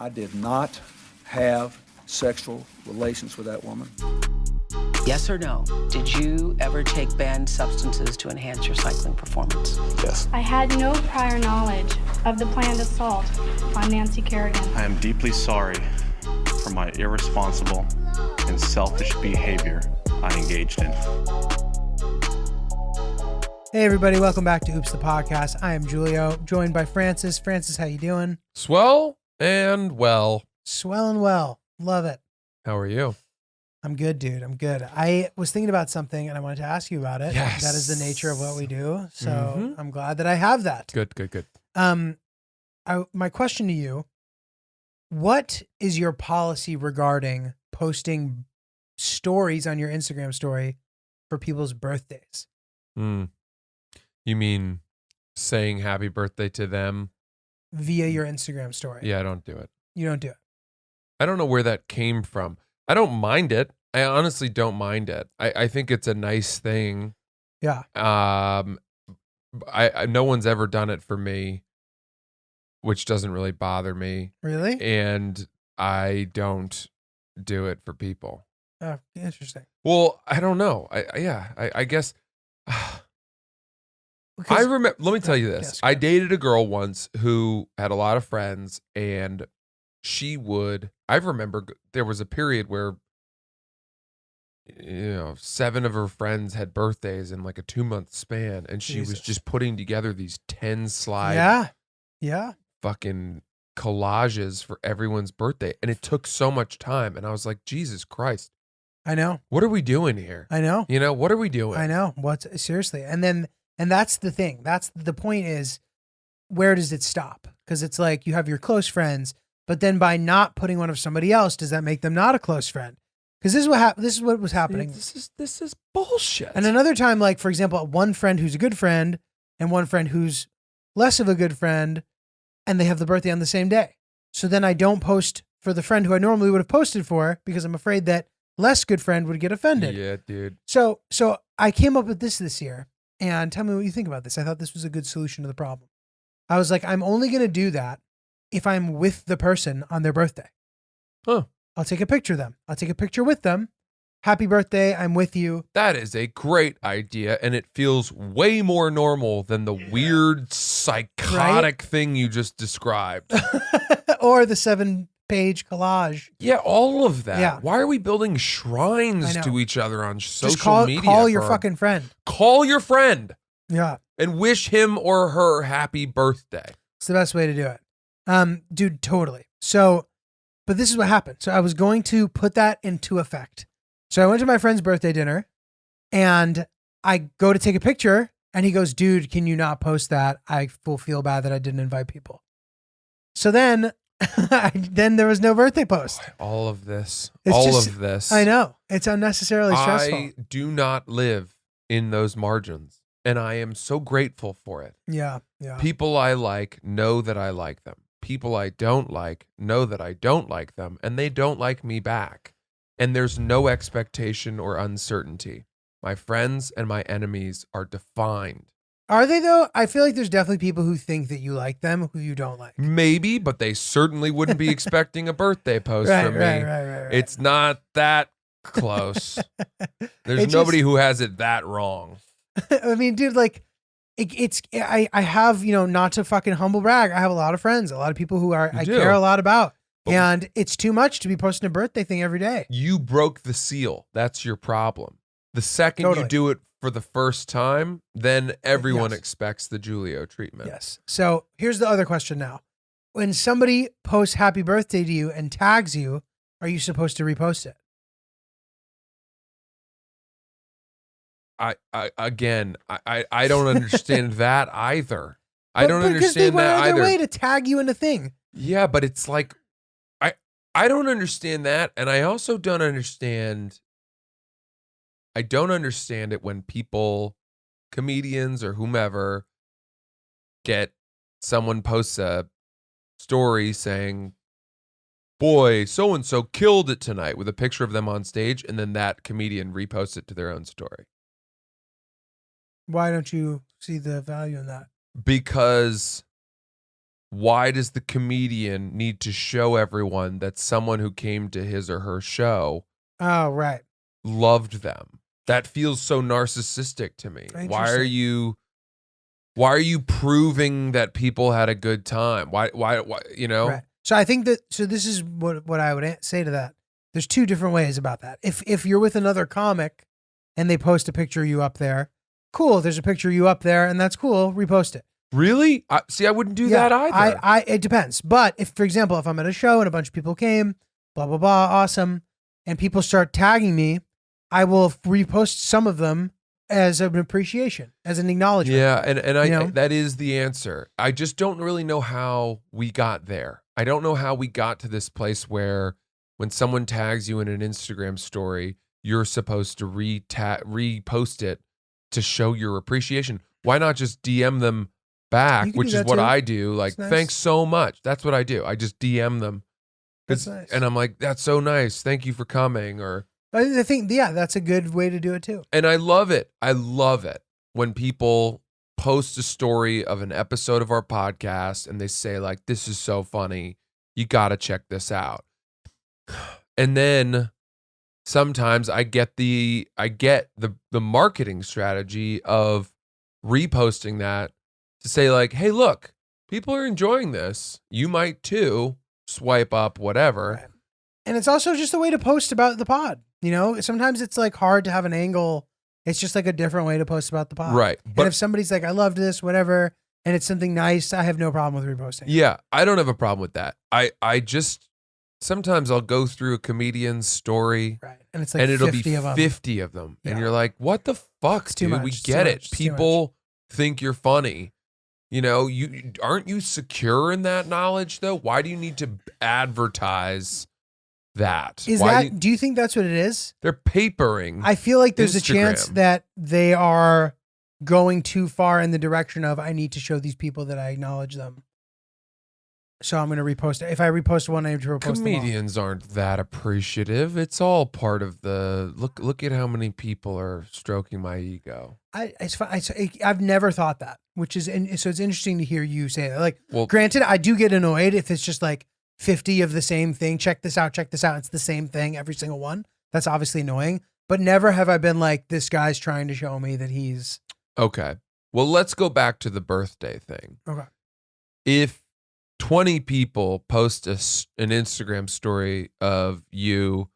I did not have sexual relations with that woman. Yes or no? Did you ever take banned substances to enhance your cycling performance? Yes. I had no prior knowledge of the planned assault on Nancy Kerrigan. I am deeply sorry for my irresponsible and selfish behavior I engaged in. Hey everybody, welcome back to Oops the Podcast. I am Giulio, joined by Francis. Francis, how you doing? Swell and well. Swell and well. Love it. How are you? I'm good, dude. I'm good. I was thinking about something and I wanted to ask you about it. Yes. That is the nature of what we do. So I'm glad that I have that. Good. My question to you, what is your policy regarding posting stories on your Instagram story for people's birthdays? You mean saying happy birthday to them? Via your Instagram story. Yeah, I don't do it. You don't do it. I don't know where that came from. I don't mind it. I honestly don't mind it. I think it's a nice thing. Yeah. No one's ever done it for me, which doesn't really bother me. Really? And I don't do it for people. Oh, interesting. Well, I don't know. I guess. Because, I remember. Let me tell you this. Yes, I dated a girl once who had a lot of friends, and she would. I remember there was a period where, 7 of her friends had birthdays in like a 2-month span, and she was just putting together these 10 slide, fucking collages for everyone's birthday, and it took so much time. And I was like, Jesus Christ. I know. What are we doing here? I know. What are we doing? I know. Seriously. And that's the thing. That's the point is, where does it stop? Because it's like you have your close friends, but then by not putting one of somebody else, does that make them not a close friend? Because this is what was happening. This is bullshit. And another time, like, for example, one friend who's a good friend and one friend who's less of a good friend, and they have the birthday on the same day. So then I don't post for the friend who I normally would have posted for because I'm afraid that less good friend would get offended. Yeah, dude. So I came up with this year, and tell me what you think about this. I thought this was a good solution to the problem. I was like, I'm only going to do that if I'm with the person on their birthday. Huh. I'll take a picture of them. I'll take a picture with them. Happy birthday. I'm with you. That is a great idea, and it feels way more normal than the weird, psychotic thing you just described. Or the 7-page collage. Yeah, all of that. Yeah. Why are we building shrines to each other on social media? Call your fucking friend. Call your friend. Yeah. And wish him or her happy birthday. It's the best way to do it. Dude, totally. So, but this is what happened. So I was going to put that into effect. So I went to my friend's birthday dinner and I go to take a picture and he goes, dude, can you not post that? I will feel bad that I didn't invite people. So then, then there was no birthday post. All of this. I know. It's unnecessarily stressful. I do not live in those margins. And I am so grateful for it. Yeah. People I like know that I like them. People I don't like know that I don't like them, and they don't like me back. And there's no expectation or uncertainty. My friends and my enemies are defined. Are they though? I feel like there's definitely people who think that you like them who you don't like. Maybe, but they certainly wouldn't be expecting a birthday post from me. Right. It's not that close. There's nobody who has it that wrong. I mean, dude, like, I have, not to fucking humble brag, I have a lot of friends, a lot of people who I care a lot about. And it's too much to be posting a birthday thing every day. You broke the seal. That's your problem. The second you do it for the first time, then everyone expects the Giulio treatment. Yes. So here's the other question now. When somebody posts happy birthday to you and tags you, are you supposed to repost it? I don't understand that either. I don't understand that either. Because they went out of their way to tag you in a thing. Yeah, but it's like, I don't understand that, and I also don't understand. I don't understand it when people, comedians or whomever, someone posts a story saying, boy, so-and-so killed it tonight with a picture of them on stage, and then that comedian reposts it to their own story. Why don't you see the value in that? Because why does the comedian need to show everyone that someone who came to his or her show loved them? That feels so narcissistic to me. Why are you proving that people had a good time? Why you know? Right. So I think this is what I would say to that. There's two different ways about that. If you're with another comic and they post a picture of you up there, cool. There's a picture of you up there and that's cool. Repost it. Really? I wouldn't do that either. It depends. But if, for example, if I'm at a show and a bunch of people came, blah, blah, blah, awesome, and people start tagging me, I will repost some of them as an appreciation, as an acknowledgement. Yeah, and that is the answer. I just don't really know how we got there. I don't know how we got to this place when someone tags you in an Instagram story, you're supposed to repost it to show your appreciation. Why not just DM them back, which is what I do. Like, nice. Thanks so much. That's what I do. I just DM them. That's nice. And I'm like, that's so nice. Thank you for coming. Or I think, that's a good way to do it too. And I love it. I love it when people post a story of an episode of our podcast and they say like, this is so funny. You got to check this out. And then sometimes I get the marketing strategy of reposting that to say like, hey, look, people are enjoying this. You might too. Swipe up, whatever. Right. And it's also just a way to post about the pod. You know, sometimes it's like hard to have an angle. It's just like a different way to post about the pod. Right. But if somebody's like, I loved this, whatever, and it's something nice, I have no problem with reposting. Yeah, I don't have a problem with that. I just, sometimes I'll go through a comedian's story. Right. And it's like, and it'll 50 be of them. 50 of them. Yeah. And you're like, what the fuck, it's dude? Too much. We It's get too it. much. People think you're funny. You know, aren't you secure in that knowledge though? Why do you need to advertise that? Do you think that's what it is? They're papering. I feel like there's Instagram. a chance that they are going too far in the direction of, I need to show these people that I acknowledge them. So I'm going to repost it. If I repost one, I have to repost Comedians aren't that appreciative. It's all part of the look at how many people are stroking my ego. I've never thought that, which is, and so it's interesting to hear you say that. Like, well, granted, I do get annoyed if it's just like 50 of the same thing. Check this out. It's the same thing, every single one. That's obviously annoying, but never have I been like, this guy's trying to show me that he's. Okay. Well, let's go back to the birthday thing. Okay. If 20 people post an Instagram story of you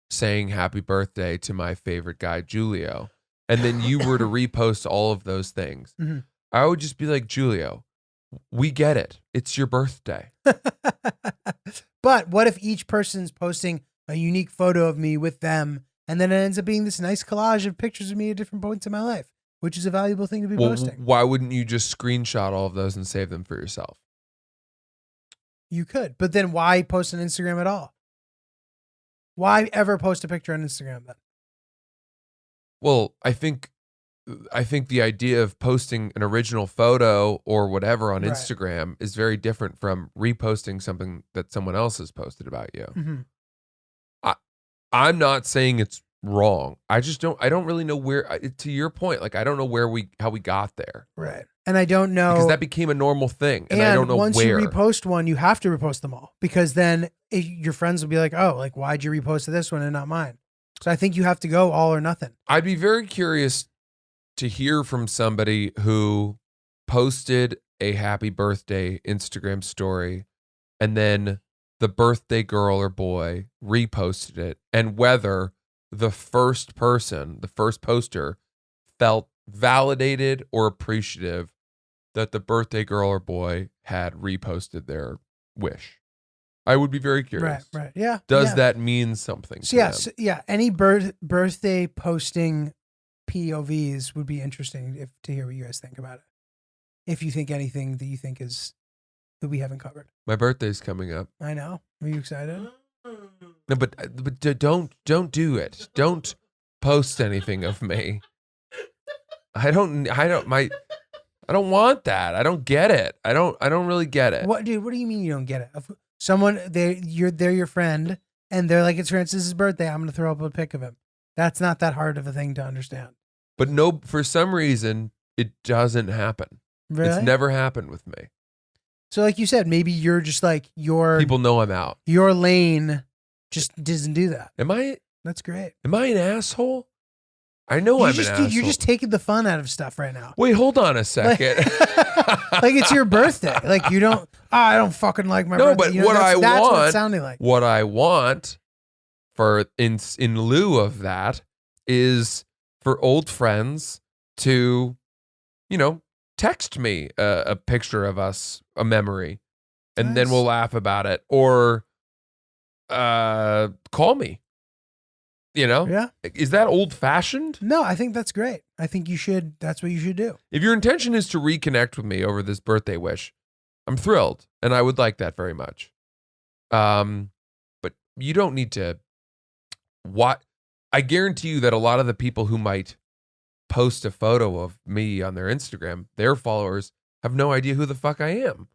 saying happy birthday to my favorite guy, Giulio, and then you were to repost all of those things, mm-hmm. I would just be like, Giulio, we get it. It's your birthday. But what if each person's posting a unique photo of me with them, and then it ends up being this nice collage of pictures of me at different points in my life, which is a valuable thing to be posting? Why wouldn't you just screenshot all of those and save them for yourself? You could, but then why post on Instagram at all? Why ever post a picture on Instagram then? Well, I think the idea of posting an original photo or whatever on Instagram is very different from reposting something that someone else has posted about you. Mm-hmm. I'm not saying it's wrong. I don't really know where, to your point, like I don't know how we got there. Right. And I don't know. Because that became a normal thing. And I don't know once where. You repost one, you have to repost them all, because then your friends will be like, oh, like, why'd you repost this one and not mine? So I think you have to go all or nothing. I'd be very curious to hear from somebody who posted a happy birthday Instagram story and then the birthday girl or boy reposted it, and whether the first poster felt validated or appreciative that the birthday girl or boy had reposted their wish. I would be very curious. Right. Yeah. Does that mean something? So yeah. Any birthday posting POVs would be interesting to hear what you guys think about it. If you think anything that you think is that we haven't covered. My birthday's coming up. I know. Are you excited? No, but don't do it. Don't post anything of me. I don't want that. I don't get it. I don't really get it. What, dude? What do you mean you don't get it? Someone they're your friend and they're like, it's Francis's birthday, I'm gonna throw up a pic of him. That's not that hard of a thing to understand. But no, for some reason it doesn't happen. Really? It's never happened with me. So like you said, maybe you're just like People know I'm out. your lane just doesn't do that. Am I That's great. an asshole? I know I'm an asshole. You're just taking the fun out of stuff right now. Wait, hold on a second. Like it's your birthday. Like you don't. I don't fucking like my birthday. But You know, what that's I what want, it's sounding like. what I want for in lieu of that is for old friends to, text me a picture of us, a memory, and then Nice. we'll laugh about it, or call me. Yeah. Is that old fashioned? No, I think that's great. I think you should. That's what you should do. If your intention is to reconnect with me over this birthday wish, I'm thrilled, and I would like that very much. But you don't need to. I guarantee you that a lot of the people who might post a photo of me on their Instagram, their followers have no idea who the fuck I am.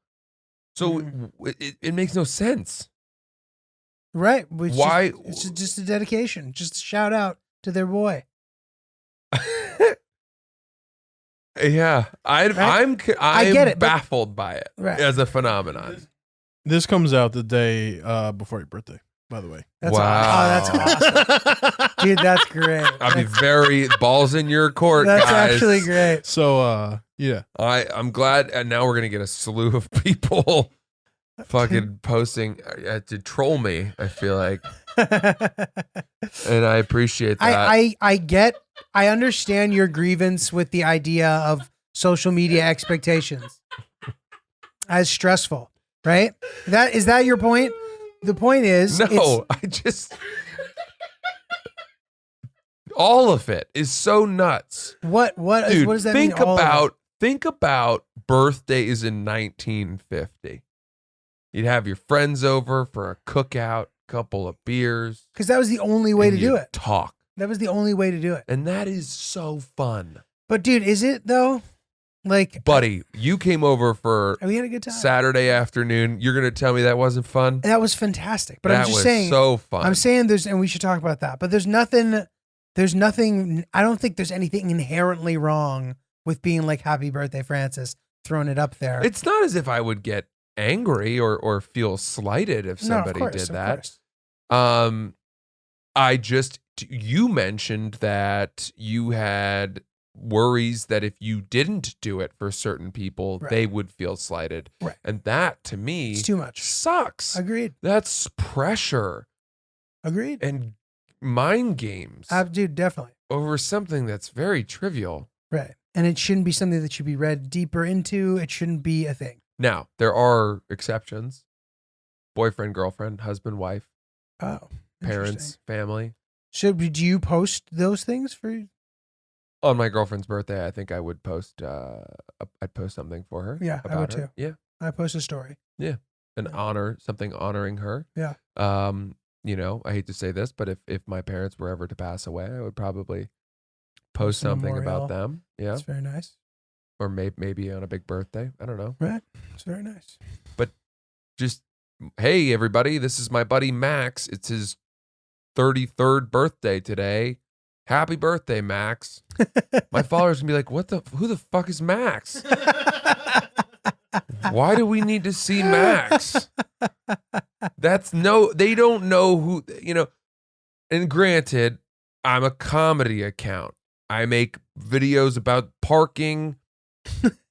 So it makes no sense. Right. Why? It's just a dedication. Just a shout out to their boy. Yeah, I'm get it, baffled by it as a phenomenon. This comes out the day before your birthday, by the way. That's Wow. awesome. Oh, that's awesome. Dude, that's great. I'll be very balls in your court, That's guys. actually great. So, yeah. I'm glad, and now we're gonna get a slew of people fucking posting to troll me. I feel like, and I appreciate that. I understand your grievance with the idea of social media expectations as stressful, right? Is that your point? The point is, no, all of it is so nuts. What Dude, does that mean? Think about birthdays in 1950. You'd have your friends over for a cookout, couple of beers. Because that was the only way to do it. Talk. That was the only way to do it. And that is so fun. But dude, is it though? Like, buddy, you came over for we had a good time. Saturday afternoon. You're gonna tell me that wasn't fun? That was fantastic. But that I'm just was saying, so fun. I'm saying and we should talk about that. But there's nothing. I don't think there's anything inherently wrong with being like "Happy Birthday, Francis," throwing it up there. It's not as if I would get angry or feel slighted if somebody did that. You mentioned that you had worries that if you didn't do it for certain people, they would feel slighted. Right. And that to me, it's too much. Sucks. Agreed. That's pressure. Agreed. And mind games. Dude, definitely. Over something that's very trivial. Right. And it shouldn't be something that should be read deeper into. It shouldn't be a thing. Now, there are exceptions. Boyfriend, girlfriend, husband, wife. Oh. Parents, family. So do you post those things for On my girlfriend's birthday, I think I would post I'd post something for her. Yeah, I would too. Yeah. I post a story. Yeah. Something honoring her. Yeah. I hate to say this, but if my parents were ever to pass away, I would probably post something memorial. about them. Yeah. That's very nice. Or maybe on a big birthday. I don't know. Right. It's very nice. But just, hey, everybody, this is my buddy Max. It's his 33rd birthday today. Happy birthday, Max. My followers can be like, who the fuck is Max? Why do we need to see Max? They don't know who, and granted, I'm a comedy account. I make videos about parking,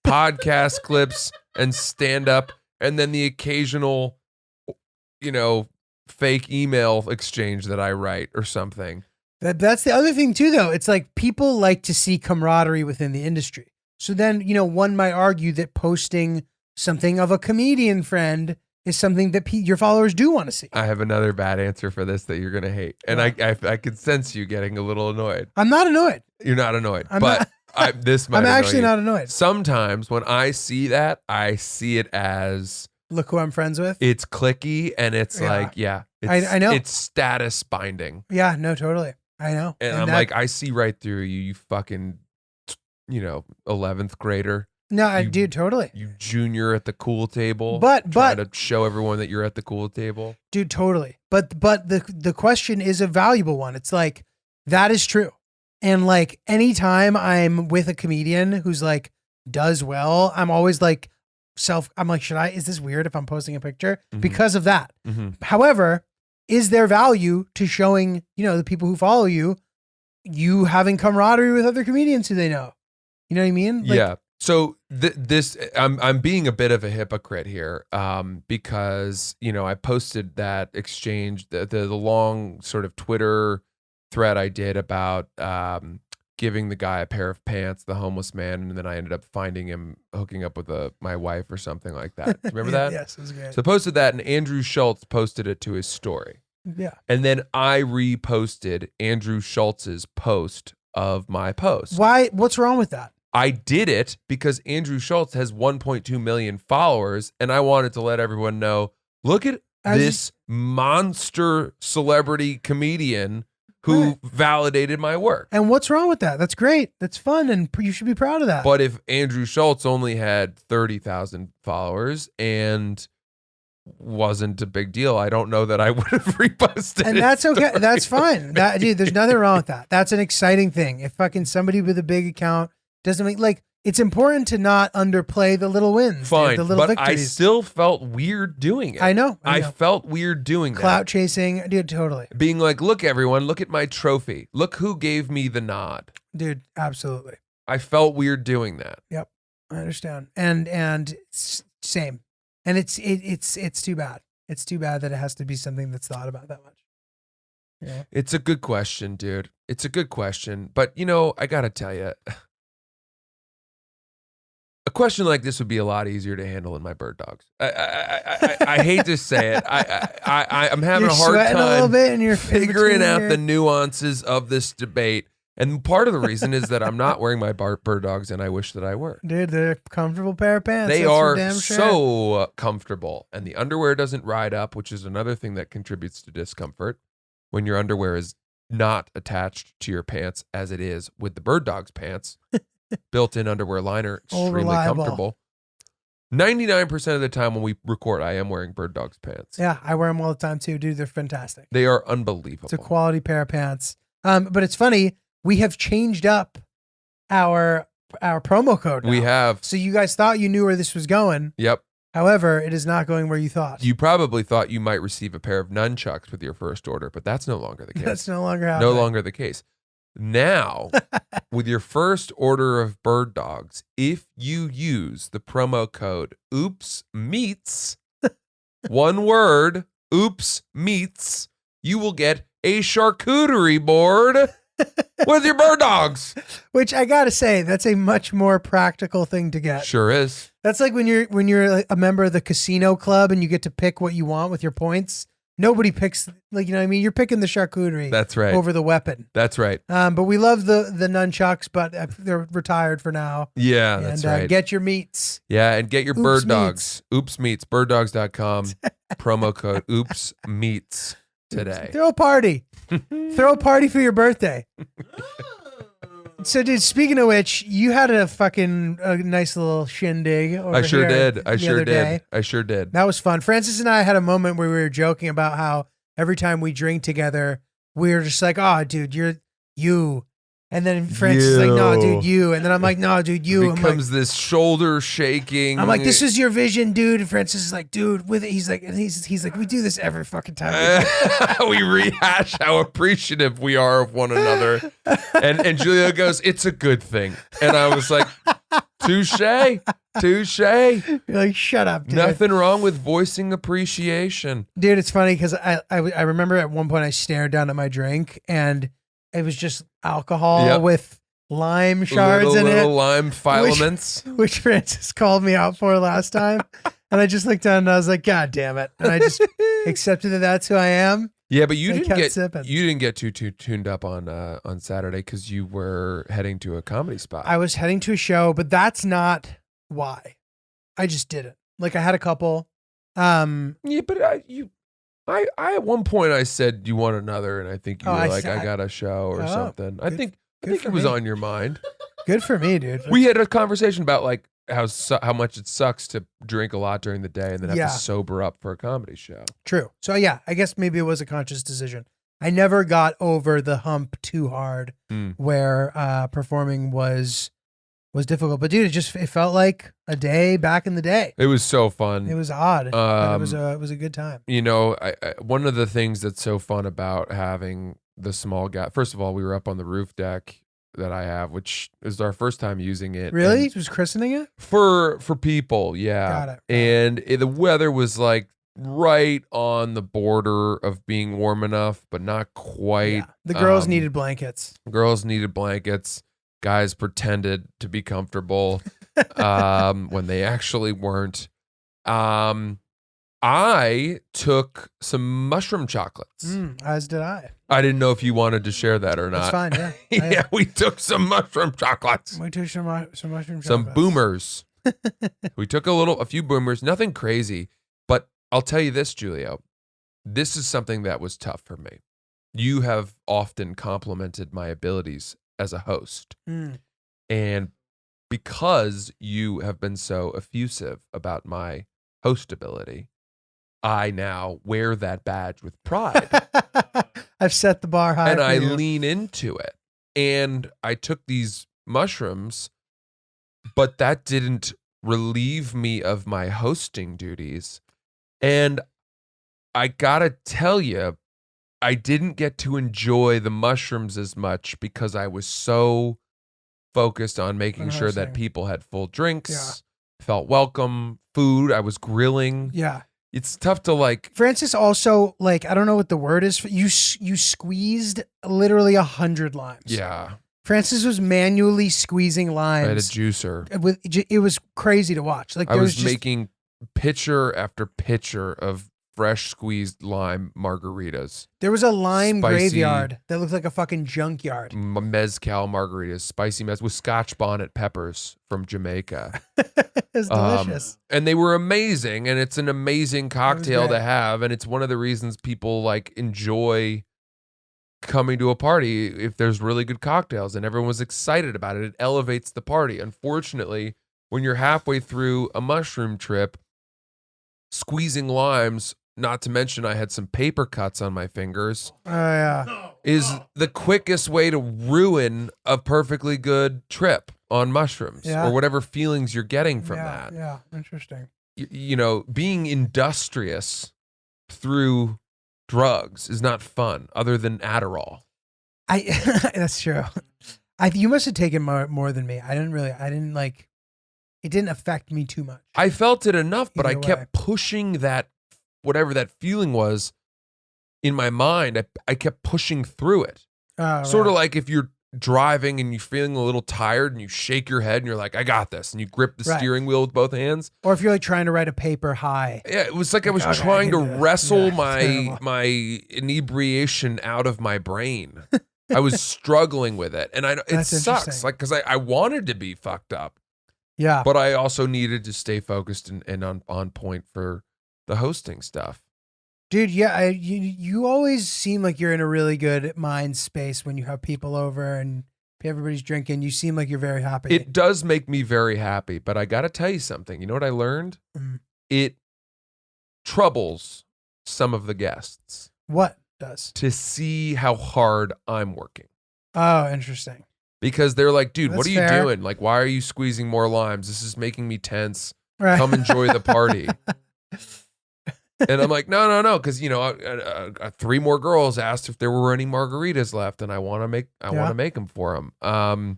podcast clips, and stand up, and then the occasional, fake email exchange that I write or something. That's the other thing too, though. It's like people like to see camaraderie within the industry. So then, one might argue that posting something of a comedian friend is something that your followers do want to see. I have another bad answer for this that you're going to hate. And I could sense you getting a little annoyed. I'm not annoyed. You're not annoyed. I'm actually not annoyed. Sometimes when I see that, I see it as, look who I'm friends with. It's clicky and it's I know. It's status binding. Yeah, no, totally. I know. And I'm like, I see right through you, you fucking, 11th grader. No, I do totally. You junior at the cool table. But trying to show everyone that you're at the cool table. Dude, totally. But the question is a valuable one. It's like, that is true. And like anytime I'm with a comedian who's like does well, I'm always like I'm like, is this weird if I'm posting a picture? Mhm. Because of that. Mm-hmm. However, is there value to showing, the people who follow you having camaraderie with other comedians who they know? You know what I mean? Like, Yeah. So I'm being a bit of a hypocrite here, because I posted that exchange, the long sort of Twitter thread I did about giving the guy a pair of pants, the homeless man, and then I ended up finding him hooking up with my wife or something like that. Remember that? Yes, it was great. So I posted that, and Andrew Schultz posted it to his story. Yeah. And then I reposted Andrew Schultz's post of my post. Why? What's wrong with that? I did it because Andrew Schultz has 1.2 million followers, and I wanted to let everyone know, look at this monster celebrity comedian who validated my work. And what's wrong with that? That's great. That's fun, and you should be proud of that. But if Andrew Schultz only had 30,000 followers and wasn't a big deal, I don't know that I would have reposted it. And that's okay. That's fine. Dude, there's nothing wrong with that. That's an exciting thing. If fucking somebody with a big account doesn't make, it's important to not underplay the little wins. Fine, the little but victories. I still felt weird doing it. I know. I felt weird doing Clout that. chasing, dude, totally. Being like, look, everyone, look at my trophy. Look who gave me the nod. Dude, absolutely. I felt weird doing that. Yep, I understand. And same. And it's too bad. It's too bad that it has to be something that's thought about that much. Yeah. It's a good question, dude. It's a good question. But, I got to tell you, a question like this would be a lot easier to handle in my bird dogs. I hate to say it. I'm having You're a hard sweating time a little bit and you're figuring out here. the nuances of this debate. And part of the reason is that I'm not wearing my bird dogs, and I wish that I were. Dude, they're a comfortable pair of pants. They that's for are damn sure. so comfortable, and the underwear doesn't ride up, which is another thing that contributes to discomfort when your underwear is not attached to your pants as it is with the bird dog's pants. Built-in underwear liner, extremely comfortable. 99% of the time when we record, I am wearing bird dog's pants. Yeah, I wear them all the time too, dude. They're fantastic. They are unbelievable. It's a quality pair of pants. But it's funny, we have changed up our promo code now. We have. So you guys thought you knew where this was going. Yep. However, it is not going where you thought. You probably thought you might receive a pair of nunchucks with your first order, but that's no longer the case. That's no longer happening. No longer the case. Now, with your first order of bird dogs, if you use the promo code OOPSMeats, one word, OOPSMeats, you will get a charcuterie board with your bird dogs. Which I gotta say, that's a much more practical thing to get. Sure is. That's like when you're a member of the casino club and you get to pick what you want with your points. Nobody picks, you know what I mean? You're picking the charcuterie. That's right. Over the weapon. That's right. But we love the nunchucks, but they're retired for now. Yeah, that's right. Get your meats. Yeah, and get your Oops bird Meats. dogs. Oops Meats, birddogs.com. Promo code Oops Meats today. Throw a party. Throw a party for your birthday. So, dude, speaking of which, you had a nice little shindig over I sure here did. the I sure other did. day. I sure did. That was fun. Francis and I had a moment where we were joking about how every time we drink together, we were just like, oh, dude, you're you. And then Francis is like, no, dude, you. And then I'm like, no, dude, you. Becomes this shoulder shaking. I'm like, this is your vision, dude. And Francis is like, dude, with it. He's like, we do this every fucking time. We rehash how appreciative we are of one another. And Giulio goes, it's a good thing. And I was like, touche. You're like, shut up, dude. Nothing wrong with voicing appreciation. Dude, it's funny because I remember at one point I stared down at my drink and it was just alcohol with lime shards in it. Little lime filaments. Which Francis called me out for last time. And I just looked down and I was like, God damn it. And I just accepted that that's who I am. Yeah, but you sipping. didn't get too tuned up on Saturday because you were heading to a comedy spot. I was heading to a show, but that's not why. I just didn't. I had a couple. Yeah, but I at one point I said you want another, and I think you were I got a show or something. I think it was on your mind. Good for me, dude. We had a conversation about how much it sucks to drink a lot during the day and then have to sober up for a comedy show. True. So yeah, I guess maybe it was a conscious decision. I never got over the hump too hard where performing was was difficult. But dude, it felt like a day back in the day. It was so fun. It was odd, but it was a good time. You know, I one of the things that's so fun about having the small guy. First of all, we were up on the roof deck that I have, which is our first time using it. Really? And Was christening it? for people, yeah. Got it. And the weather was like right on the border of being warm enough, but not quite. Yeah. The girls needed blankets. Girls needed blankets. Guys pretended to be comfortable when they actually weren't. I took some mushroom chocolates. As did I. I didn't know if you wanted to share that or not. That's fine, yeah. Yeah, we took some mushroom chocolates. We took some mushroom chocolates. Some boomers. We took a few boomers, nothing crazy. But I'll tell you this, Giulio, this is something that was tough for me. You have often complimented my abilities as a host. And because you have been so effusive about my host ability, I now wear that badge with pride. I've set the bar high. And I you. lean into it. And I took these mushrooms, but that didn't relieve me of my hosting duties. And I gotta tell you, I didn't get to enjoy the mushrooms as much because I was so focused on making sure that people had full drinks, felt welcome, food. I was grilling. Yeah. It's tough to like. Francis also, like, I don't know what the word is. You squeezed literally 100 limes. Yeah. Francis was manually squeezing limes. I had a juicer. It was crazy to watch. Like, I was making pitcher after pitcher of fresh squeezed lime margaritas. There was a lime Spicy graveyard that looked like a fucking junkyard. Mezcal margaritas, spicy mezcal with Scotch bonnet peppers from Jamaica. It was delicious. And they were amazing, and it's an amazing cocktail great. to have, and it's one of the reasons people like enjoy coming to a party if there's really good cocktails, and everyone was excited about it. It elevates the party. Unfortunately, when you're halfway through a mushroom trip, squeezing limes, not to mention I had some paper cuts on my fingers, Oh, yeah. is the quickest way to ruin a perfectly good trip on mushrooms or whatever feelings you're getting from that. Yeah, interesting. You know, being industrious through drugs is not fun other than Adderall. That's true. You must have taken more than me. I didn't like, it didn't affect me too much. I felt it enough, but I Either kept way. pushing that, whatever that feeling was in my mind, I kept pushing through it. Sort of like if you're driving and you're feeling a little tired and you shake your head and you're like, I got this. And you grip the steering wheel with both hands. Or if you're like trying to write a paper high. Yeah, it was like I was Okay, trying to I can do that. wrestle Yeah, my inebriation out of my brain. I was struggling with it. And it That's sucks. interesting. Like, because I wanted to be fucked up. Yeah. But I also needed to stay focused and on point for the hosting stuff. Dude, yeah, you always seem like you're in a really good mind space when you have people over and everybody's drinking. You seem like you're very happy. It does make me very happy, but I got to tell you something. You know what I learned? It troubles some of the guests. What does? To see how hard I'm working. Oh, interesting. Because they're like, dude, what That's are you fair. doing? Like, why are you squeezing more limes? This is making me tense. Right. Come enjoy the party. And I'm like, no, because you know, 3 more girls asked if there were any margaritas left, and I want to make them for them. And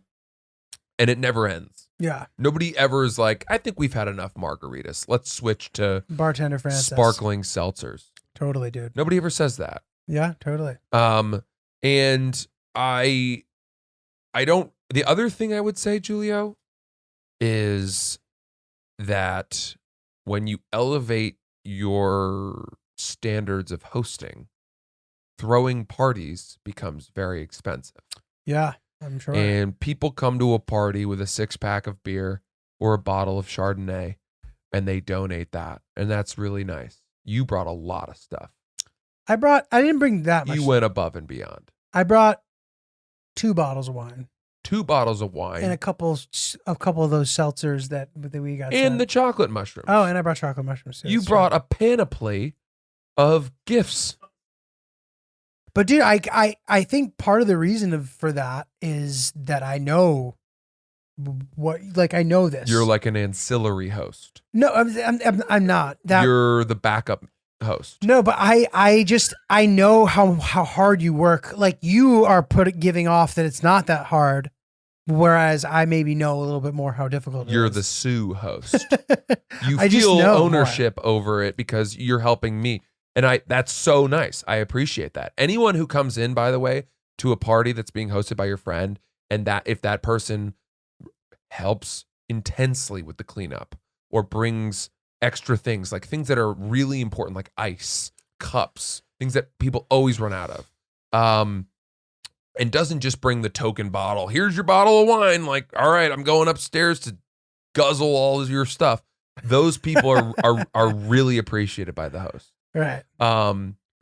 it never ends. Yeah. Nobody ever is like, I think we've had enough margaritas. Let's switch to Bartender Francis. sparkling seltzers. Totally, dude. Nobody ever says that. Yeah, totally. And I don't. The other thing I would say, Giulio, is that when you elevate your standards of hosting, throwing parties becomes very expensive. Yeah, I'm sure. And people come to a party with a 6-pack of beer or a bottle of Chardonnay, and they donate that. And that's really nice. You brought a lot of stuff. I didn't bring that much. You went above and beyond. I brought 2 bottles of wine. 2 bottles of wine. And a couple of those seltzers that we got. And the chocolate mushrooms. Oh, and I brought chocolate mushrooms too. You brought a panoply of gifts. But dude, I think part of the reason for that is that I know what, like, I know this. You're like an ancillary host. No, I'm not. You're the backup host. No, but I know how hard you work. Like, you are giving off that it's not that hard, whereas I maybe know a little bit more how difficult it is. You're the Sue host. You I just feel know ownership over it because you're helping me. And that's so nice. I appreciate that. Anyone who comes in, by the way, to a party that's being hosted by your friend, and that if that person helps intensely with the cleanup or brings extra things, like things that are really important, like ice, cups, things that people always run out of, and doesn't just bring the token bottle. Here's your bottle of wine. Like, all right, I'm going upstairs to guzzle all of your stuff. Those people are really appreciated by the host. Right.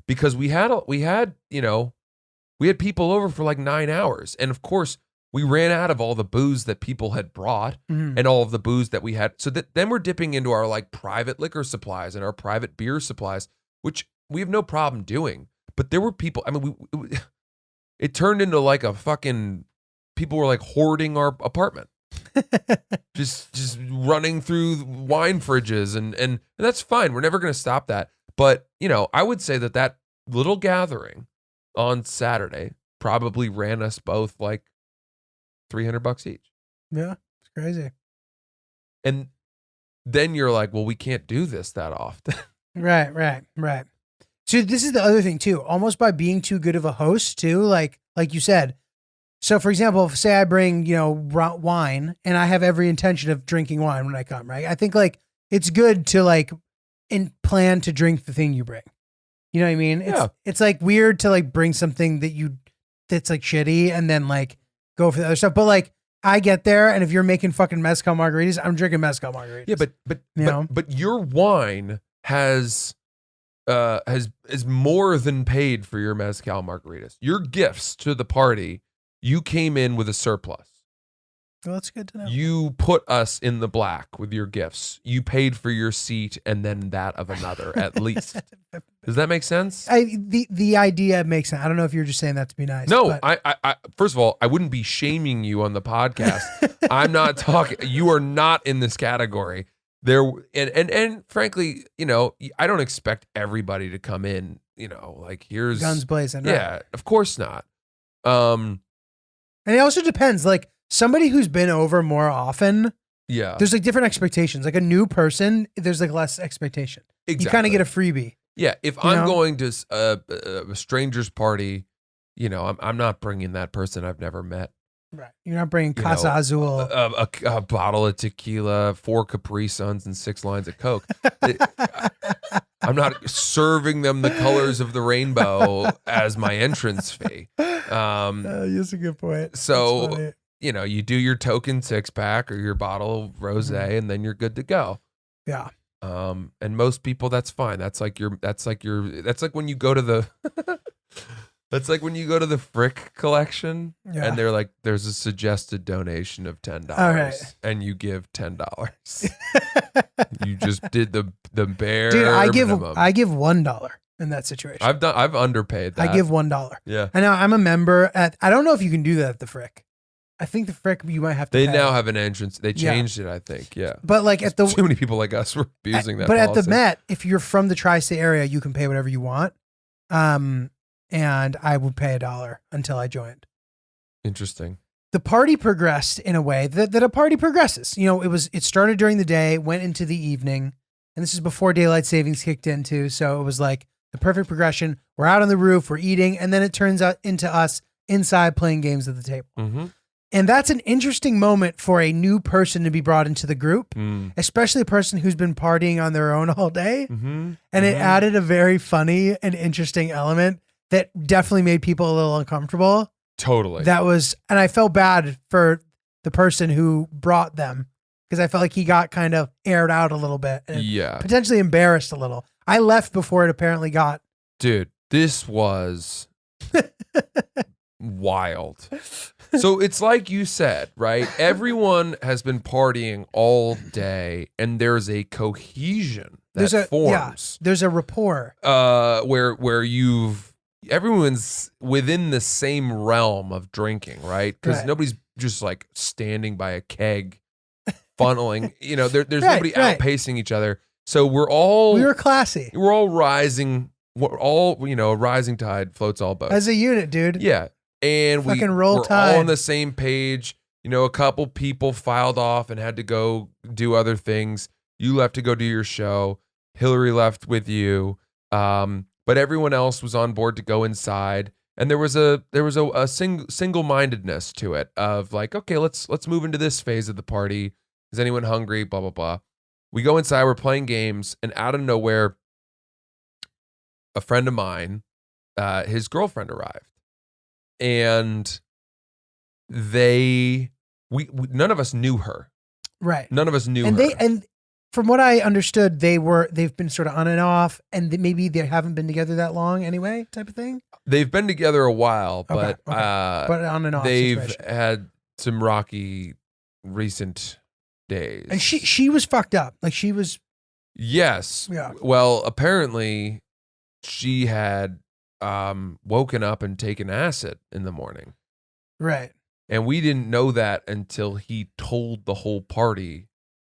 Because we had people over for like 9 hours, and of course we ran out of all the booze that people had brought and all of the booze that we had. So then we're dipping into our like private liquor supplies and our private beer supplies, which we have no problem doing. But there were people. I mean, it turned into like a fucking. People were like hoarding our apartment. just running through wine fridges and that's fine. We're never going to stop that. But, I would say that little gathering on Saturday probably ran us both like $300 each. Yeah, it's crazy. And then you're like, well, we can't do this that often. Right. So this is the other thing too. Almost by being too good of a host too, like you said. So for example, say I bring, wine and I have every intention of drinking wine when I come, right? I think like it's good to like plan to drink the thing you bring. You know what I mean? It's like weird to like bring something that's like shitty and then like go for the other stuff. But like I get there and if you're making fucking mezcal margaritas, I'm drinking mezcal margaritas. Yeah, but your wine has more than paid for your mezcal margaritas. Your gifts to the party, you came in with a surplus. Well, that's good to know. You put us in the black with your gifts. You paid for your seat and then that of another, at least. Does that make sense? The idea makes sense. I don't know if you're just saying that to be nice. No, but. I first of all, I wouldn't be shaming you on the podcast. I'm not talking. You are not in this category. And frankly, I don't expect everybody to come in. Like here's guns blazing. Yeah, right. of course not. And it also depends. Like somebody who's been over more often, there's like different expectations. Like a new person, there's like less expectation. Exactly. You kind of get a freebie. Yeah, if I'm going to a stranger's party, I'm not bringing that person I've never met. Right. You're not bringing Casa Azul. A bottle of tequila, 4 Capri Suns, and 6 lines of Coke. I'm not serving them the colors of the rainbow as my entrance fee. That's a good point. So, you do your token 6-pack or your bottle of rosé, and then you're good to go. Yeah. And most people, that's fine. That's like when you go to the that's like when you go to the Frick collection and they're like, there's a suggested donation of $10 and you give $10. You just did the bare Dude, I give minimum. $1 in that situation. I've underpaid that. I give $1. Yeah. I know I'm a member I don't know if you can do that at the Frick. I think the Frick you might have to They pay. now have an entrance. They changed it, I think. Yeah. But like at the too many people like us were abusing that. But policy. at the Met, if you're from the tri-state area, you can pay whatever you want. And I would pay $1 until I joined. Interesting. The party progressed in a way that a party progresses. It started during the day, went into the evening, and this is before daylight savings kicked in too. So it was like the perfect progression. We're out on the roof, we're eating, and then it turns out into us inside playing games at the table. Mm-hmm. And that's an interesting moment for a new person to be brought into the group, especially a person who's been partying on their own all day. Mm-hmm. And it added a very funny and interesting element that definitely made people a little uncomfortable. Totally. And I felt bad for the person who brought them because I felt like he got kind of aired out a little bit and potentially embarrassed a little. I left before it apparently got. Dude, this was wild. So it's like you said, right? Everyone has been partying all day and there's a cohesion that forms. There's a rapport. Where everyone's within the same realm of drinking, right? Because nobody's just like standing by a keg, funneling. There's Right, nobody right. outpacing each other. So We were classy we're all rising. We're all, a rising tide floats all boats. as a unit, dude. Yeah. And Fucking roll we're tide. all on the same page. A couple people filed off and had to go do other things. You left to go do your show. Hillary left with you. But everyone else was on board to go inside. And there was a single-mindedness to it of like, okay, let's move into this phase of the party. Is anyone hungry? Blah, blah, blah. We go inside, we're playing games, and out of nowhere, a friend of mine, his girlfriend arrived. And none of us knew her. Right. None of us knew And her. and from what I understood, they've been sort of on and off, and maybe they haven't been together that long anyway, type of thing. They've been together a while, but but on and off. they've situation. had some rocky recent days. And she was fucked up. Like she was. Yes. Yeah. Well, apparently she had woken up and taken acid in the morning. Right. And we didn't know that until he told the whole party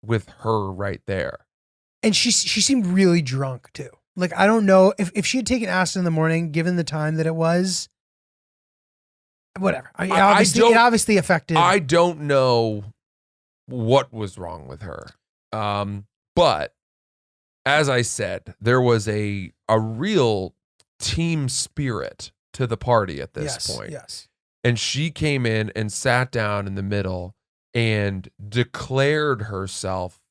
with her right there. And she seemed really drunk too. Like, I don't know if she had taken acid in the morning, given the time that it was, whatever. It obviously affected. I don't know what was wrong with her. But as I said, there was a real team spirit to the party at this point. Yes. And she came in and sat down in the middle and declared herself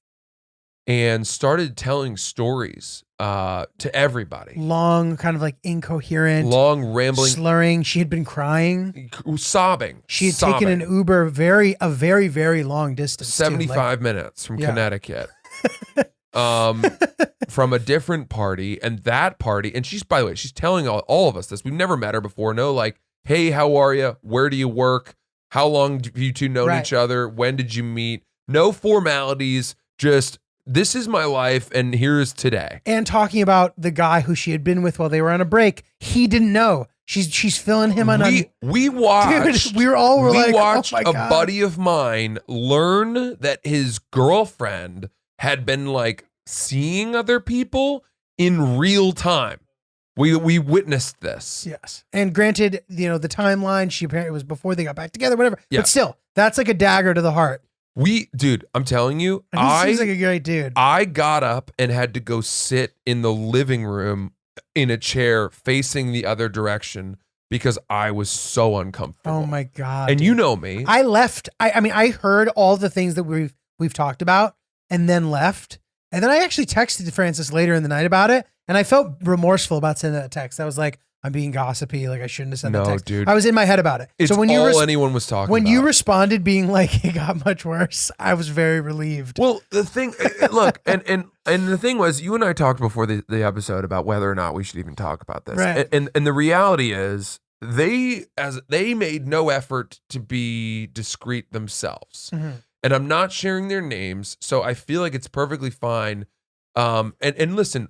and started telling stories to everybody. Long, kind of like incoherent, long, rambling, slurring. She had been crying, sobbing. She had taken an Uber a very, very long distance. 75 minutes from Connecticut. From a different party, and that party, and she's, by the way, she's telling all of us this. We've never met her before. No, like, hey, how are you? Where do you work? How long have you two known each other? When did you meet? No formalities, just this is my life and here's today. And talking about the guy who she had been with while they were on a break. He didn't know. She's filling him on. We watched. Dude, we watched oh my a God. buddy of mine learn that his girlfriend had been like seeing other people in real time. We witnessed this. Yes. And granted, the timeline, she apparently was before they got back together, whatever. Yeah. But still, that's like a dagger to the heart. Dude, I'm telling you, And he seems like a great dude. I got up and had to go sit in the living room in a chair facing the other direction because I was so uncomfortable. Oh my God. And dude. you know me. I left. I mean, I heard all the things that we've talked about and then left. And then I actually texted Francis later in the night about it. And I felt remorseful about sending that text. I was like, I'm being gossipy. Like I shouldn't have sent that text. Dude. I was in my head about it. It's so when all anyone was talking when about. you responded being like, it got much worse, I was very relieved. Well, the thing, look, and the thing was, you and I talked before the episode about whether or not we should even talk about this. Right. And the reality is, they made no effort to be discreet themselves. Mm-hmm. And I'm not sharing their names, so I feel like it's perfectly fine. And listen,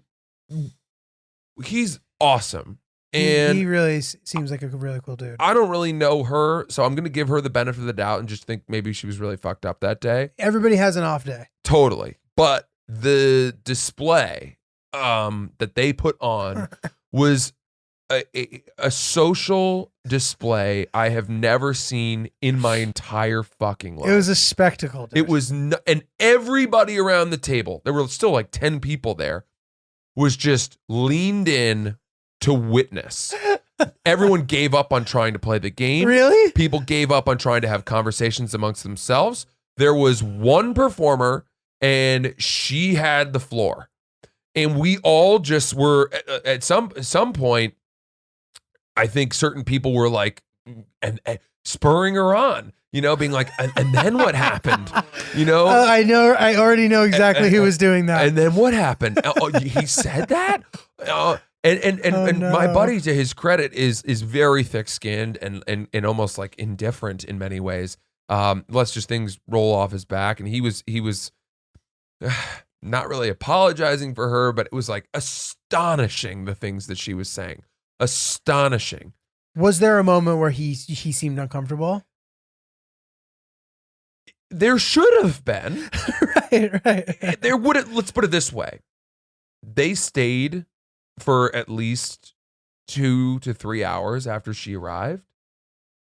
he's awesome. And he really seems like a really cool dude. I don't really know her, so I'm going to give her the benefit of the doubt and just think maybe she was really fucked up that day. Everybody has an off day. Totally. But the display that they put on was a social display I have never seen in my entire fucking life. It was a spectacle. Dude. It was, and everybody around the table, there were still like 10 people there, was just leaned in to witness. Everyone gave up on trying to play the game. Really? People gave up on trying to have conversations amongst themselves. There was one performer, and she had the floor. And we all just were, at some point, I think certain people were like, and spurring her on, being like, and then what happened? I know. I already know exactly who was doing that. And then what happened? He said that? And my buddy, to his credit, is very thick-skinned and almost like indifferent in many ways. Lets just things roll off his back. And he was not really apologizing for her, but it was like astonishing the things that she was saying. Astonishing. Was there a moment where he seemed uncomfortable? There should have been. right. There would. Let's put it this way: they stayed for at least 2 to 3 hours after she arrived.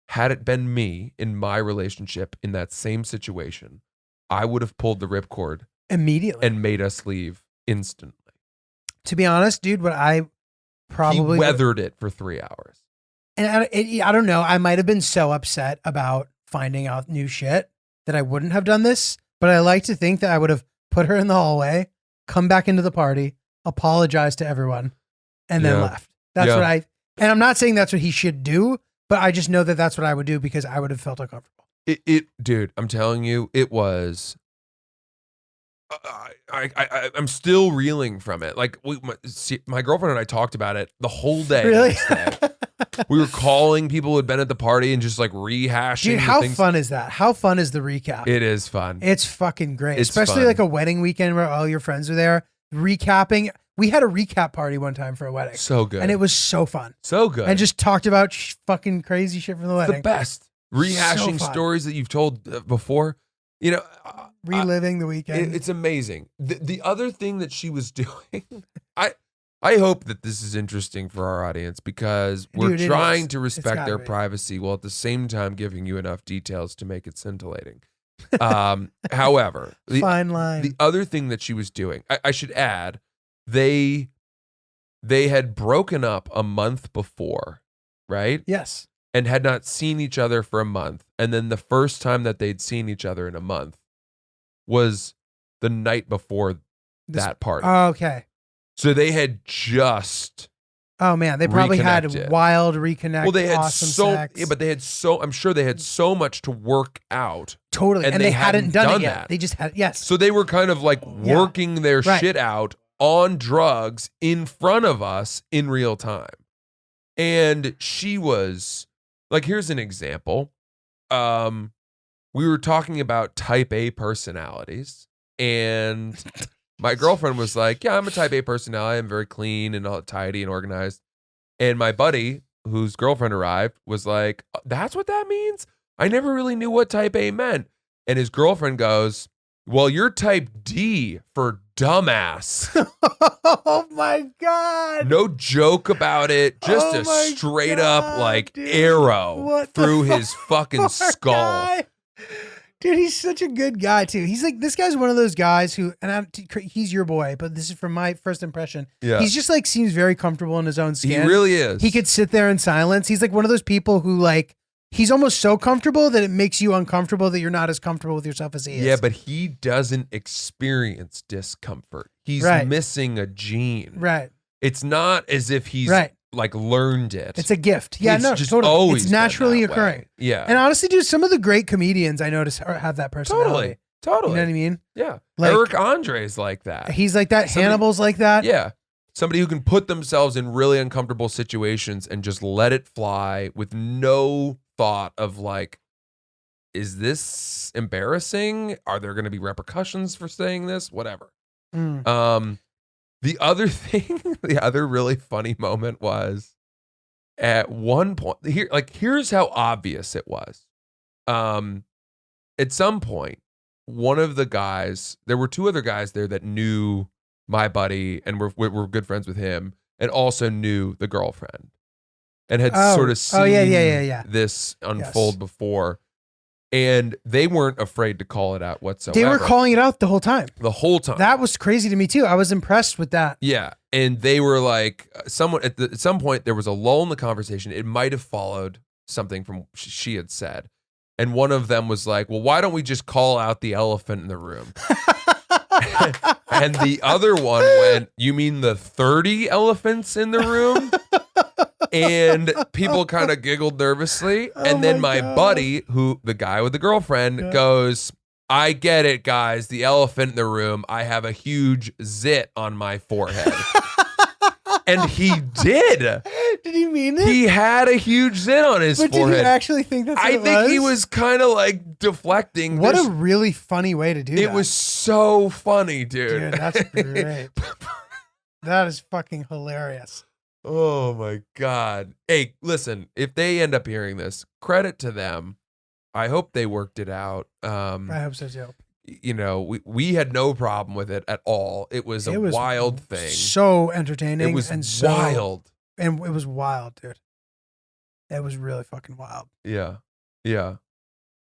Had it been me in my relationship in that same situation, I would have pulled the ripcord Immediately and made us leave instantly. To be honest, dude, what I probably he weathered it for 3 hours. And I don't know. I might have been so upset about finding out new shit that I wouldn't have done this. But I like to think that I would have put her in the hallway, come back into the party, apologize to everyone, and then left. That's what I. And I'm not saying that's what he should do, but I just know that that's what I would do because I would have felt uncomfortable. Dude, I'm telling you, it was. I'm still reeling from it. Like my girlfriend and I talked about it the whole day. Really? We were calling people who had been at the party and just like rehashing. Dude, how fun is that? How fun is the recap? It is fun. It's fucking great. It's especially fun. like a wedding weekend where all your friends are there recapping. We had a recap party one time for a wedding. So good. And it was so fun. So good. And just talked about fucking crazy shit from the wedding. The best. Rehashing stories that you've told before. You know, reliving the weekend. It's amazing. The other thing that she was doing, I hope that this is interesting for our audience because we're trying to respect their privacy while at the same time giving you enough details to make it scintillating. However, fine line. The other thing that she was doing, I should add, they had broken up a month before, right? Yes. And had not seen each other for a month. And then the first time that they'd seen each other in a month was the night before that party. Oh, okay. So they had just. Oh man, they probably had wild reconnect. Well, they had awesome sex. Yeah, but they had I'm sure they had so much to work out. Totally, and they hadn't done it yet. They just had So they were kind of like working their shit out on drugs in front of us in real time, and she was like, here's an example. We were talking about type A personalities, and my girlfriend was like, yeah, I'm a type A personality. I'm very clean and all tidy and organized. And my buddy, whose girlfriend arrived, was like, that's what that means? I never really knew what type A meant. And his girlfriend goes, well, you're type D for dumbass. Oh my God. No joke about it. Just a straight up like arrow through his fucking skull. Guy. Dude, he's such a good guy too. He's like, this guy's one of those guys who, and he's your boy, but this is from my first impression. Yeah. He's just like, seems very comfortable in his own skin. He really is. He could sit there in silence. He's like one of those people who like, he's almost so comfortable that it makes you uncomfortable that you're not as comfortable with yourself as he is. Yeah, but he doesn't experience discomfort. He's missing a gene. Right. It's not as if he's like learned it. It's a gift. Yeah, it's no, just totally. Always it's naturally occurring. Way. Yeah. And honestly, dude, some of the great comedians I notice have that personality. Totally. You know what I mean? Yeah. Like, Eric Andre's like that. He's like that. Hannibal's like that. Yeah. Somebody who can put themselves in really uncomfortable situations and just let it fly with no thought of like, is this embarrassing? Are there going to be repercussions for saying this? Whatever. The other thing, the other really funny moment was at one point here's how obvious it was. At some point, one of the guys, there were two other guys there that knew my buddy and were good friends with him and also knew the girlfriend and had sort of seen this unfold before. And they weren't afraid to call it out whatsoever. They were calling it out the whole time. The whole time. That was crazy to me too. I was impressed with that. Yeah. And they were like, at some point there was a lull in the conversation. It might have followed something from she had said. And one of them was like, well, why don't we just call out the elephant in the room? And the other one went, you mean the 30 elephants in the room? And people kind of giggled nervously. And then my buddy, the guy with the girlfriend, goes, I get it, guys. The elephant in the room. I have a huge zit on my forehead. And he did. Did he mean it? He had a huge zit on his forehead. Did he actually think that's what I think he was kind of like deflecting. What a really funny way to do that. It was so funny, dude. Dude, that's great. That is fucking hilarious. Oh my God. Hey, listen, if they end up hearing this, credit to them I hope they worked it out. I hope so too. You know, we had no problem with it at all. It was a wild thing. So entertaining. It was and wild. And it was wild, dude. It was really fucking wild. Yeah. Yeah.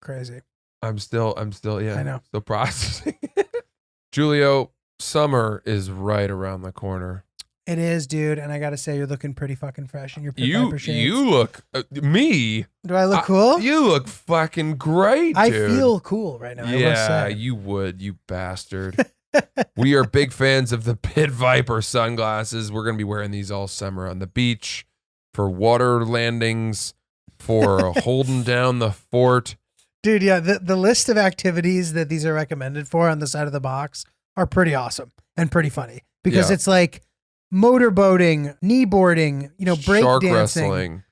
Crazy. I'm still, yeah. I know. Still processing. Giulio, summer is right around the corner. It is, dude. And I got to say, you're looking pretty fucking fresh in your Pit Viper shades. You look, me? Do I look cool? You look fucking great, I dude. feel cool right now. Yeah, you would, you bastard. We are big fans of the Pit Viper sunglasses. We're going to be wearing these all summer on the beach, for water landings, for holding down the fort. Dude, yeah, the list of activities that these are recommended for on the side of the box are pretty awesome and pretty funny, because it's like motorboating, kneeboarding, break shark dancing, wrestling,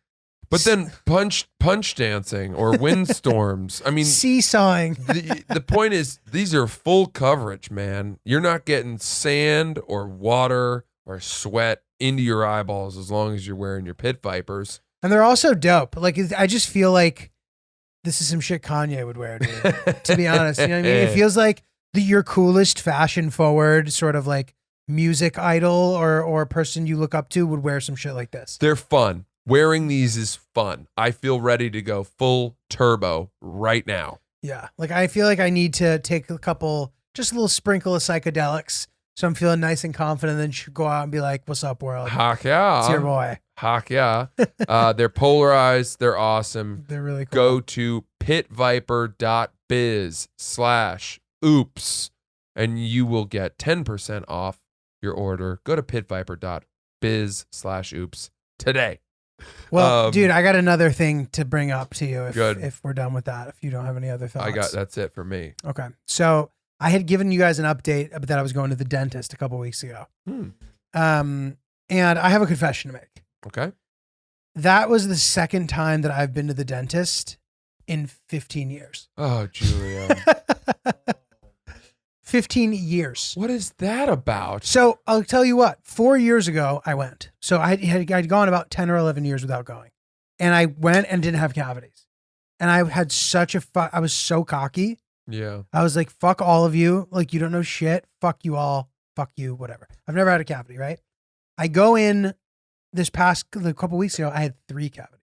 but then punch dancing or windstorms. I mean, seesawing. The point is, these are full coverage, man. You're not getting sand or water or sweat into your eyeballs as long as you're wearing your Pit Vipers. And they're also dope. Like, I just feel like this is some shit Kanye would wear, dude. To be honest, you know what I mean? It feels like your coolest fashion forward sort of like music idol or person you look up to would wear some shit like this. They're fun. Wearing these is fun. I feel ready to go full turbo right now. Yeah. Like, I feel like I need to take just a little sprinkle of psychedelics, so I'm feeling nice and confident, and then go out and be like, what's up, world? Heck yeah. It's your boy. Heck yeah. They're polarized. They're awesome. They're really cool. Go to pitviper.biz/oops and you will get 10% off your order. Go to pitviper.biz/oops today. Well, dude, I got another thing to bring up to you if we're done with that, if you don't have any other thoughts. That's it for me. Okay. So I had given you guys an update that I was going to the dentist a couple weeks ago. And I have a confession to make. Okay. That was the second time that I've been to the dentist in 15 years. Oh, Giulio. 15 years. What is that about? So I'll tell you what, 4 years ago I went. So I'd gone about 10 or 11 years without going. And I went and didn't have cavities. And I had I was so cocky. Yeah. I was like, fuck all of you. Like, you don't know shit. Fuck you all. Fuck you, whatever. I've never had a cavity, right? I go in a couple weeks ago, I had 3 cavities.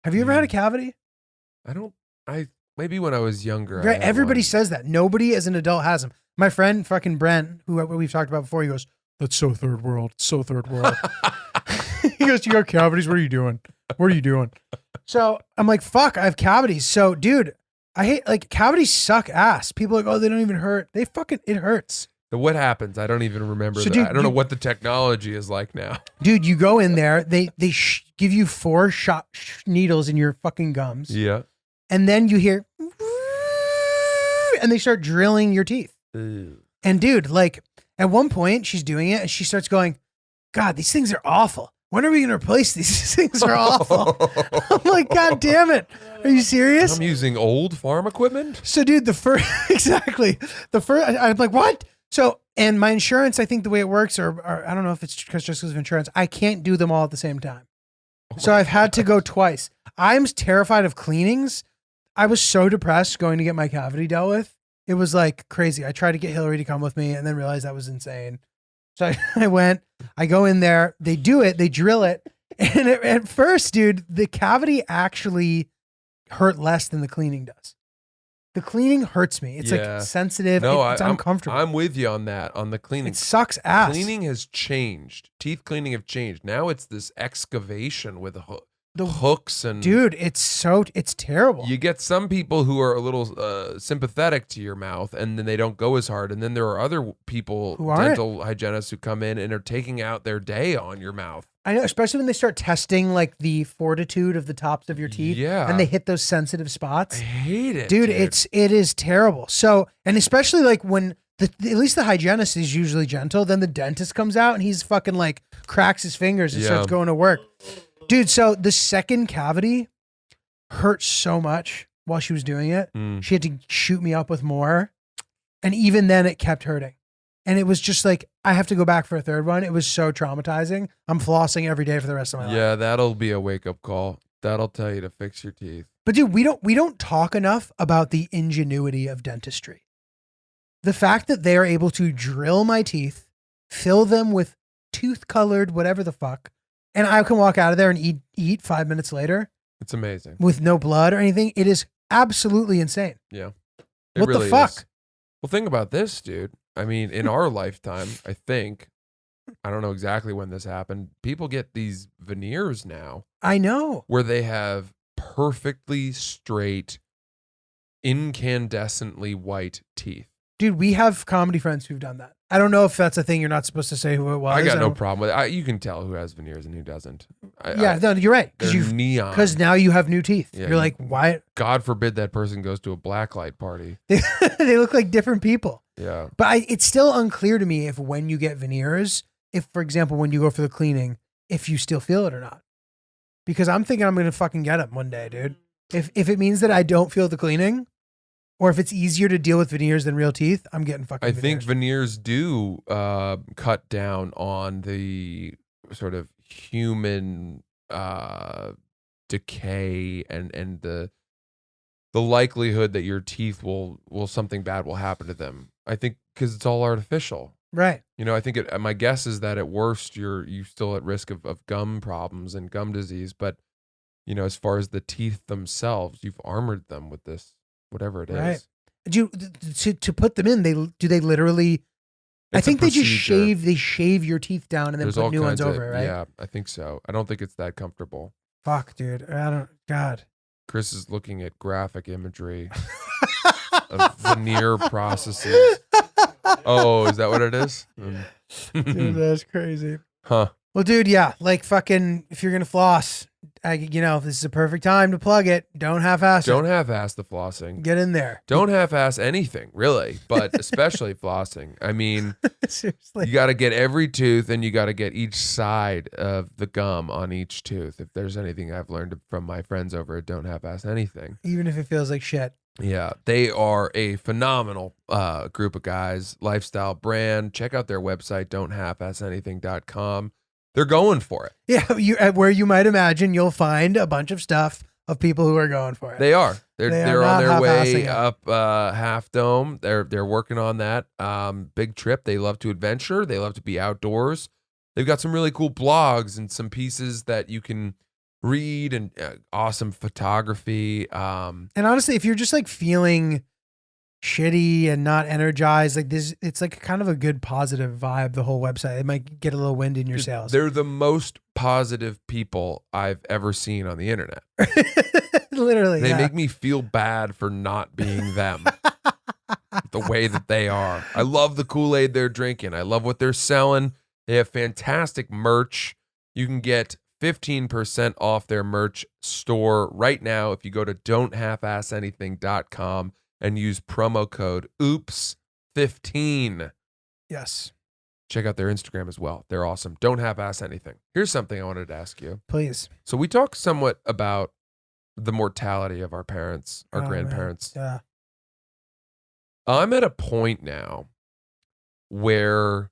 Have you ever had a cavity? Maybe when I was younger. Right, everybody says that. Nobody as an adult has them. My friend fucking Brent, who we've talked about before, he goes, that's so third world. So third world. He goes, you got cavities? What are you doing? What are you doing? So I'm like, fuck, I have cavities. So dude, I hate, like, cavities suck ass. People are like, oh, they don't even hurt. It hurts. So what happens? I don't even remember that. Dude, I don't know what the technology is like now. Dude, you go in there, they give you 4 needles in your fucking gums. Yeah. And then you hear, and they start drilling your teeth. Ew. And dude, like, at one point she's doing it and she starts going, God, these things are awful. When are we going to replace these? These things are awful. I'm like, God damn it. Are you serious? I'm using old farm equipment. So dude, I'm like, what? So, and my insurance, I think the way it works, or I don't know if it's just because of insurance, I can't do them all at the same time. So I've had to go twice. I'm terrified of cleanings. I was so depressed going to get my cavity dealt with. It was like crazy. I tried to get Hillary to come with me and then realized that was insane. So I went, I go in there, they do it, they drill it. And at first, dude, the cavity actually hurt less than the cleaning does. The cleaning hurts me. It's like sensitive. No, it's uncomfortable. I'm with you on that, on the cleaning. It sucks ass. Cleaning has changed. Teeth cleaning have changed. Now it's this excavation with the hooks and... Dude, it's terrible. You get some people who are a little sympathetic to your mouth and then they don't go as hard. And then there are other people, dental hygienists, who come in and are taking out their day on your mouth. I know, especially when they start testing like the fortitude of the tops of your teeth. Yeah. And they hit those sensitive spots. I hate it. Dude, it is terrible. So, and especially like when at least the hygienist is usually gentle, then the dentist comes out and he's fucking like cracks his fingers and starts going to work. Dude, so the second cavity hurt so much while she was doing it. She had to shoot me up with more. And even then it kept hurting. And it was just like, I have to go back for a third one. It was so traumatizing. I'm flossing every day for the rest of my life. Yeah, that'll be a wake-up call. That'll tell you to fix your teeth. But dude, we don't talk enough about the ingenuity of dentistry. The fact that they are able to drill my teeth, fill them with tooth-colored whatever the fuck, and I can walk out of there and eat 5 minutes later. It's amazing. With no blood or anything. It is absolutely insane. Yeah. What the fuck? Is. Well, think about this, dude. I mean, in our lifetime, I think, I don't know exactly when this happened, people get these veneers now. I know. Where they have perfectly straight, incandescently white teeth. Dude, we have comedy friends who've done that. I don't know if that's a thing. You're not supposed to say who it was. I got no problem with it. You can tell who has veneers and who doesn't. No, you're right. They're neon. Because now you have new teeth. Yeah, you're like, why? God forbid that person goes to a blacklight party. They look like different people. Yeah. But it's still unclear to me if when you get veneers, if, for example, when you go for the cleaning, if you still feel it or not. Because I'm thinking I'm going to fucking get them one day, dude. If it means that I don't feel the cleaning, or if it's easier to deal with veneers than real teeth, I'm getting fucking veneers. I think veneers do cut down on the sort of human decay and the likelihood that your teeth will something bad will happen to them. I think because it's all artificial. Right. You know, I think my guess is that at worst you're still at risk of gum problems and gum disease. But, you know, as far as the teeth themselves, you've armored them with this. Whatever it is. Right. To put them in, do they literally? I think they just shave your teeth down and then put new ones over it, right? Yeah, I think so. I don't think it's that comfortable. Fuck, dude. God. Chris is looking at graphic imagery of veneer processes. Oh, is that what it is? Dude, that's crazy. Huh. Well, dude, yeah, like fucking, if you're gonna floss, this is a perfect time to plug it. Don't half-ass it. Don't half-ass the flossing. Get in there. Don't half-ass anything, really, but especially flossing. I mean, seriously, you got to get every tooth, and you got to get each side of the gum on each tooth. If there's anything I've learned from my friends over at Don't Half-Ass Anything, even if it feels like shit. Yeah, they are a phenomenal group of guys, lifestyle brand. Check out their website, don'thalfassanything.com. They're going for it. Yeah, where you might imagine you'll find a bunch of stuff of people who are going for it. They are. They're on their way it. up Half Dome. They're working on that big trip. They love to adventure. They love to be outdoors. They've got some really cool blogs and some pieces that you can read and awesome photography. And honestly, if you're just like feeling shitty and not energized, like this, it's like kind of a good positive vibe, the whole website. It might get a little wind in your sails. They're the most positive people I've ever seen on the internet. Literally. They make me feel bad for not being them. The way that they are. I love the Kool-Aid they're drinking. I love what they're selling. They have fantastic merch. You can get 15% off their merch store right now if you go to don'thalfassanything.com and use promo code OOPS15. Yes. Check out their Instagram as well. They're awesome. Don't half-ass anything. Here's something I wanted to ask you. Please. So we talked somewhat about the mortality of our parents, our grandparents. Man. Yeah. I'm at a point now where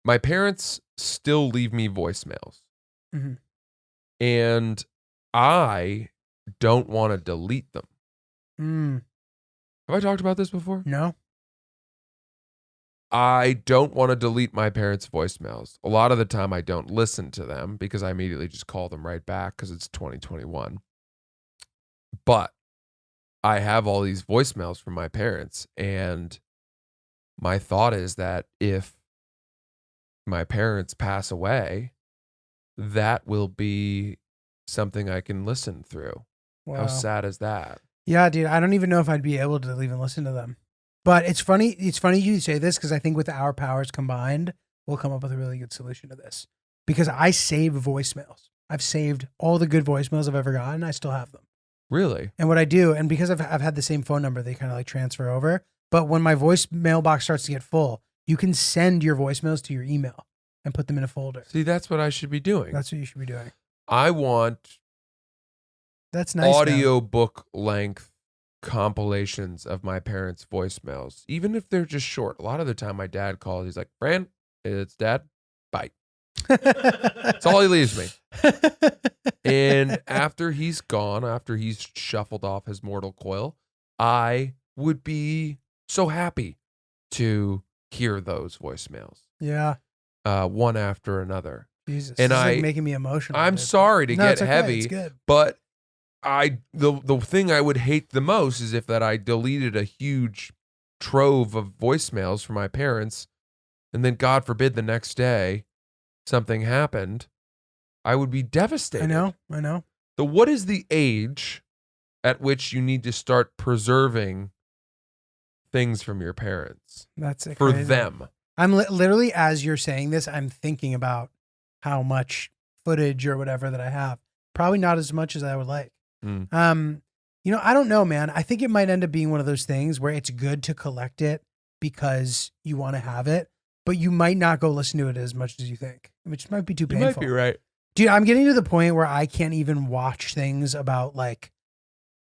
my parents still leave me voicemails. Mm-hmm. And I don't want to delete them. Have I talked about this before? No. I don't want to delete my parents' voicemails. A lot of the time I don't listen to them because I immediately just call them right back because it's 2021. But I have all these voicemails from my parents, and my thought is that if my parents pass away, that will be something I can listen through. Wow. How sad is that? Yeah, dude, I don't even know if I'd be able to even listen to them. But it's funny you say this because I think with our powers combined, we'll come up with a really good solution to this. Because I save voicemails. I've saved all the good voicemails I've ever gotten. I still have them. Really? And what I do, and because I've had the same phone number, they kind of like transfer over. But when my voicemail box starts to get full, you can send your voicemails to your email and put them in a folder. See, that's what I should be doing. That's what you should be doing. I want that's nice. Audio book length compilations of my parents' voicemails, even if they're just short. A lot of the time my dad calls, he's like, Fran, it's Dad, bye. That's all he leaves me. And after he's gone, after he's shuffled off his mortal coil, I would be so happy to hear those voicemails. Yeah. One after another. Jesus. And This is like making me emotional. I'm dude. sorry to No, get it's okay. heavy, It's good. but the thing I would hate the most is if that I deleted a huge trove of voicemails from my parents, and then God forbid the next day something happened, I would be devastated. I know. So what is the age at which you need to start preserving things from your parents That's it. for Crazy. them? I'm literally, as you're saying this, I'm thinking about how much footage or whatever that I have. Probably not as much as I would like. I don't know, man. I think it might end up being one of those things where it's good to collect it because you want to have it, but you might not go listen to it as much as you think, which might be too You painful. might be right. Dude, I'm getting to the point where I can't even watch things about like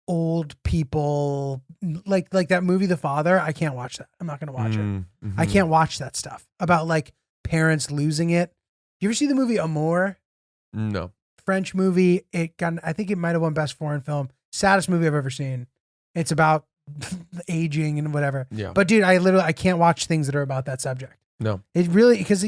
old people, like that movie, The Father. I can't watch that. I'm not going to watch it. Mm-hmm. I can't watch that stuff about like parents losing it. You ever see the movie Amour? No. French movie. I think it might have won Best Foreign Film. Saddest movie I've ever seen. It's about aging and whatever. Yeah. But dude, I can't watch things that are about that subject. No. It really, because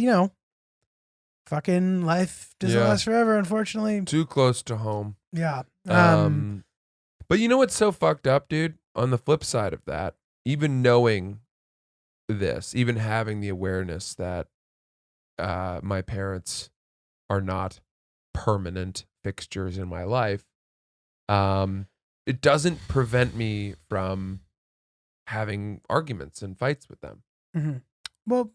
fucking life doesn't Yeah. last forever, unfortunately. Too close to home. Yeah. But you know what's so fucked up, dude? On the flip side of that, even knowing this, even having the awareness that my parents are not permanent fixtures in my life, it doesn't prevent me from having arguments and fights with them. Mm-hmm. Well,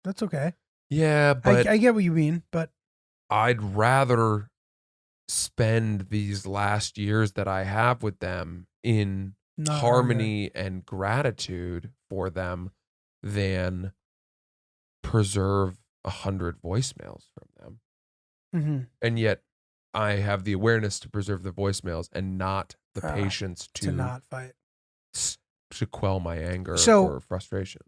that's okay. Yeah, but I get what you mean, but I'd rather spend these last years that I have with them in not harmony and gratitude for them than preserve 100 voicemails from them. Mm-hmm. And yet I have the awareness to preserve the voicemails and not the patience to not fight, to quell my anger or frustration.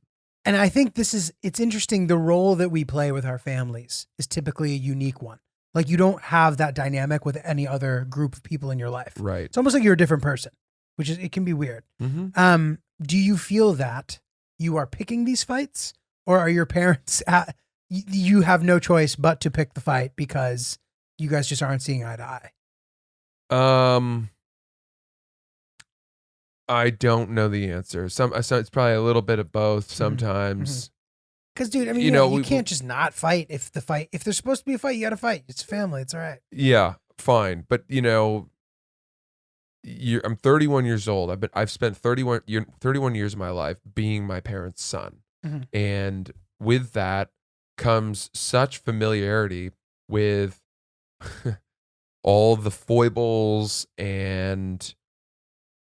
And I think it's interesting. The role that we play with our families is typically a unique one. Like you don't have that dynamic with any other group of people in your life. Right. It's almost like you're a different person, it can be weird. Mm-hmm. Do you feel that you are picking these fights, or are your parents, you have no choice but to pick the fight because you guys just aren't seeing eye to eye? I don't know the answer. So it's probably a little bit of both sometimes. Because, dude, I mean, you can't just not fight. If there's supposed to be a fight, you got to fight. It's family. It's all right. Yeah, fine. But I'm 31 years old. I've spent 31 years of my life being my parents' son, and with that comes such familiarity with all the foibles and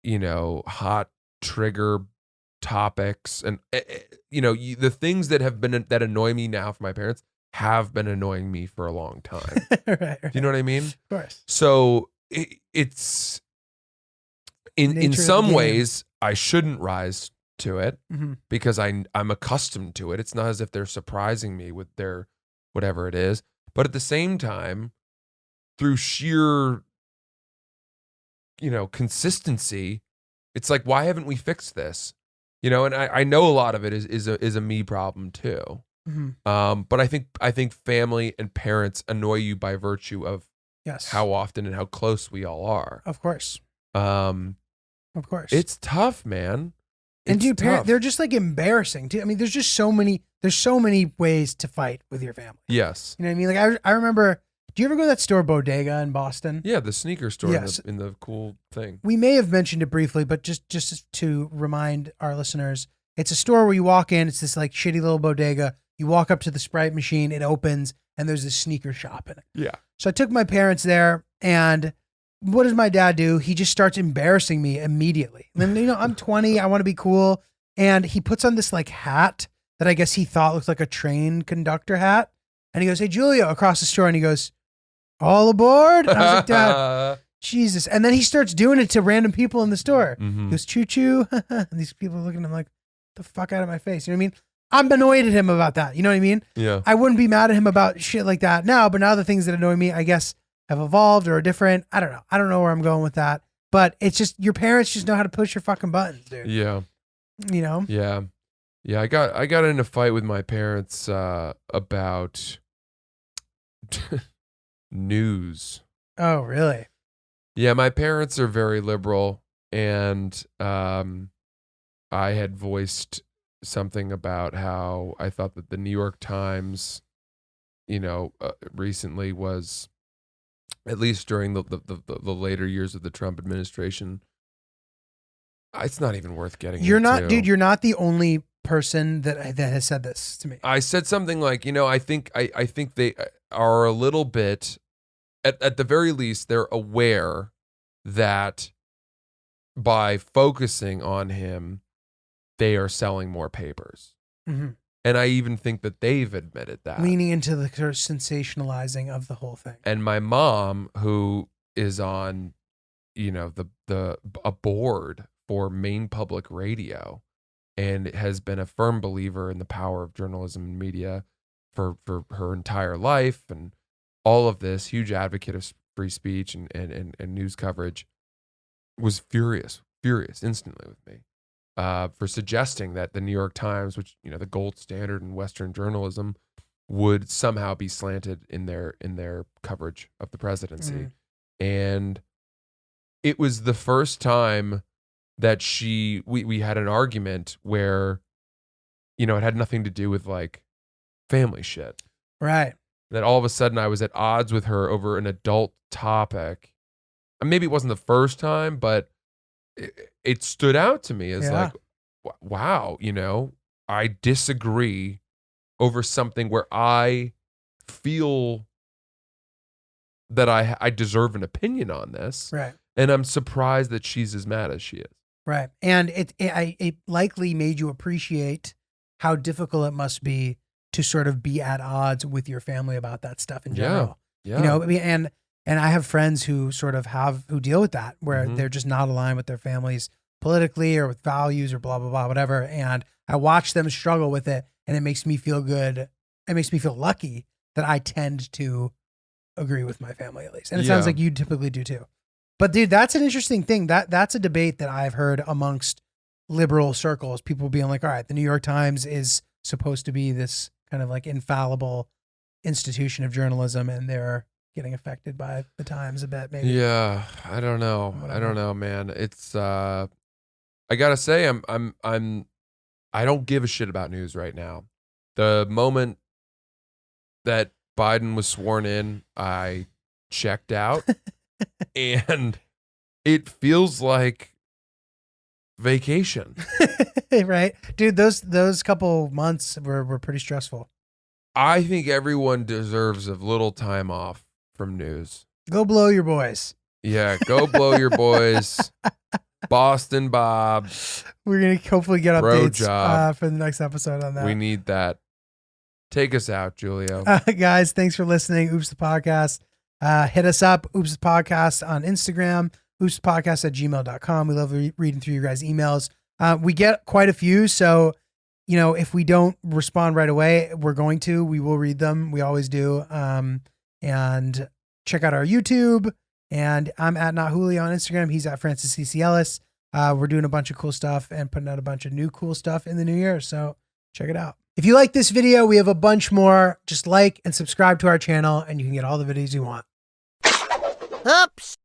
hot trigger topics and the things that have been that annoy me now from my parents have been annoying me for a long time. Right. Do you know what I mean? Of course. So it's in some ways I shouldn't rise to it because I'm accustomed to it. It's not as if they're surprising me with their whatever it is, but at the same time, through sheer consistency, it's like, why haven't we fixed this? And I know a lot of it is a me problem too. But I think family and parents annoy you by virtue of how often and how close we all are. Of course. It's tough, man. And dude, they're just like embarrassing too. I mean, there's so many ways to fight with your family. Yes. You know what I mean? Like I remember, do you ever go to that store Bodega in Boston? Yeah, the sneaker store in the cool thing. We may have mentioned it briefly, but just to remind our listeners, it's a store where you walk in, it's this like shitty little bodega. You walk up to the Sprite machine, it opens, and there's this sneaker shop in it. Yeah. So I took my parents there, and what does my dad do? He just starts embarrassing me immediately. And then, I'm 20, I want to be cool. And he puts on this like hat that I guess he thought looked like a train conductor hat. And he goes, "Hey, Giulio," across the store, and he goes, "All aboard?" And I was like, "Dad, Jesus." And then he starts doing it to random people in the store. He goes, "Choo choo." And these people are looking at him like, "The fuck out of my face." You know what I mean? I'm annoyed at him about that. You know what I mean? Yeah. I wouldn't be mad at him about shit like that now, but now the things that annoy me, I guess have evolved or are different. I don't know. I don't know where I'm going with that. But it's just your parents just know how to push your fucking buttons, dude. Yeah. You know? Yeah. Yeah. I got in a fight with my parents about news. Oh, really? Yeah, my parents are very liberal, and I had voiced something about how I thought that the New York Times, recently was, at least during the later years of the Trump administration, it's not even worth getting You're into. not, dude. You're not the only person that has said this to me. I said something like, I think they are a little bit, at the very least, they're aware that by focusing on him, they are selling more papers. Mm-hmm. And I even think that they've admitted that. Leaning into the sort of sensationalizing of the whole thing. And my mom, who is on, a board for Maine Public Radio, and has been a firm believer in the power of journalism and media for her entire life, and all of this, huge advocate of free speech and news coverage, was furious instantly with me for suggesting that the New York Times, which, the gold standard in Western journalism, would somehow be slanted in their coverage of the presidency. And it was the first time that we had an argument where, it had nothing to do with like family shit. Right. That all of a sudden I was at odds with her over an adult topic. And maybe it wasn't the first time, but it stood out to me as like, wow, I disagree over something where I feel that I deserve an opinion on this. Right. And I'm surprised that she's as mad as she is. Right. And it likely made you appreciate how difficult it must be to sort of be at odds with your family about that stuff in general. Yeah. And I have friends who sort of who deal with that, where Mm-hmm. they're just not aligned with their families politically or with values or blah, blah, blah, whatever. And I watch them struggle with it, and it makes me feel good. It makes me feel lucky that I tend to agree with my family, at least. And it sounds like you typically do too. But dude, that's an interesting thing. That's a debate that I've heard amongst liberal circles, people being like, all right, the New York Times is supposed to be this kind of like infallible institution of journalism, and they're getting affected by the Times a bit, maybe. Yeah, I don't know. Whatever. I don't know, man. It's I gotta say, I don't give a shit about news right now. The moment that Biden was sworn in, I checked out, and it feels like vacation. Right, dude. Those couple months were pretty stressful. I think everyone deserves a little time off from news. Go blow your boys. Yeah, go blow your boys. Boston Bob. We're going to hopefully get Bro updates job. for the next episode on that. We need that. Take us out, Giulio. Guys, thanks for listening. Oops the Podcast. Hit us up, Oops the Podcast on Instagram, oopspodcast@gmail.com. We love reading through your guys' emails. We get quite a few, so if we don't respond right away, we will read them. We always do. And check out our YouTube. And I'm at Not Julio on Instagram. He's at Francis CC Ellis. We're doing a bunch of cool stuff and putting out a bunch of new cool stuff in the new year. So check it out. If you like this video, we have a bunch more. Just like and subscribe to our channel, and you can get all the videos you want. Oops.